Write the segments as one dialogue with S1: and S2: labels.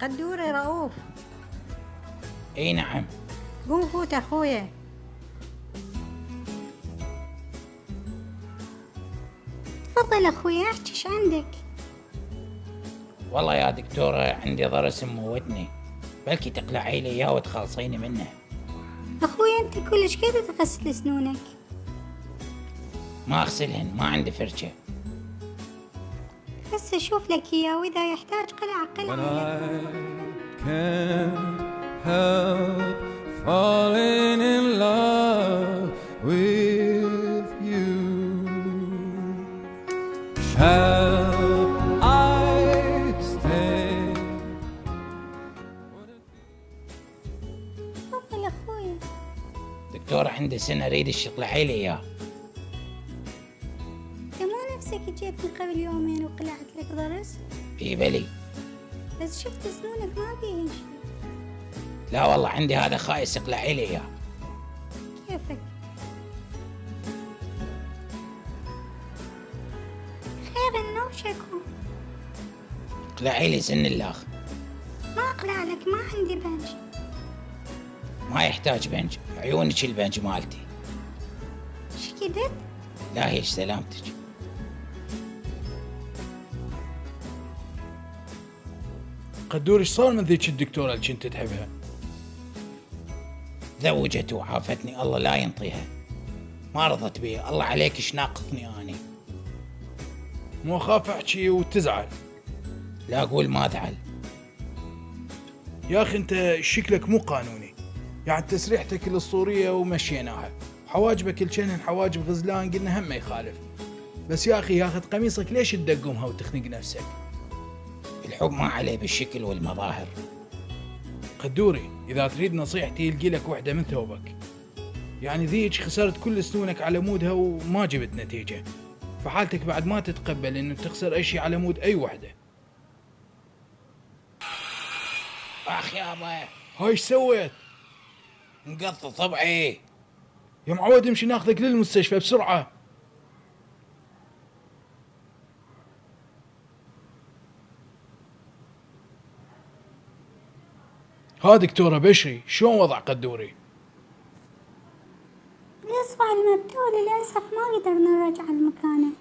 S1: قدوري رؤوف.
S2: اي نعم.
S1: قوم فوت اخويا. تفضل اخويا، احكي ايش عندك؟
S2: والله يا دكتورة عندي ضرس موتني، بلكي تقلعي لي اياه وتخلصيني منه.
S1: اخويا انت كلش كيف تغسل اسنونك؟
S2: ما اغسلهن، ما عندي فرشة.
S1: هسه اشوف لك اياه، واذا يحتاج قلعة.
S3: help falling in love with you. Shall I stay?
S1: تفضل اخويا.
S2: دكتورة عندي سنة اريد تقلعي لي اياه.
S1: انت مو نفسك جيت من قبل يومين وقلعت لك ضرس؟
S2: اي بلي.
S1: بس شفت اسنونك ما فيهن شيء.
S2: لا والله عندي هذا خايس، اقلعي لي اياه.
S1: كيفك؟ خير انه شكو.
S2: اقلعي لي سن اللاخ.
S1: ما اقلع لك، ما عندي بنج.
S2: ما يحتاج بنج، عيونك البنج مالتي.
S1: ايش كدت؟
S2: لا هيش سلامتك.
S4: قدور ايش صار من ذيك الدكتورة اللي كنت تحبها؟
S2: زوجت وعافتني الله لا ينطيها، ما رضت بي. الله عليك ايش ناقصني اني.
S4: مو اخاف احكي وتزعل.
S2: لا اقول ما ازعل.
S4: يا اخي انت شكلك مو قانوني، يعني تسريحتك الاسطورية ومشيناها، حواجبك الجنن حواجب غزلان قلنا هم ما يخالف، بس يا اخي ياخذ قميصك ليش تدقمها وتخنق نفسك؟
S2: الحب ما عليه بالشكل والمظاهر.
S4: قدوري اذا تريد نصيحتي يلقي لك وحده من ثوبك، يعني ذيك خسرت كل سنونك على مودها وما جبت نتيجة، فحالتك بعد ما تتقبل انه تخسر اي شيء على مود اي وحده.
S2: اخ يابا
S4: هاي ايش سويت؟
S2: انقض طبعي.
S4: يا معود امشي ناخذك للمستشفى بسرعة. ها دكتورة بشري، شلون وضع قدوري؟
S1: الإصبع المبتول للأسف ما قدرنا نرجع لمكانه،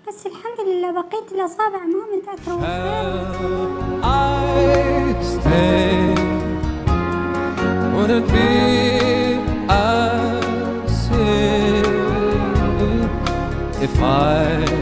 S1: بس الحمد لله بقية الأصابع ما متأثرة.
S3: Shall I stay? Would it be a sin if I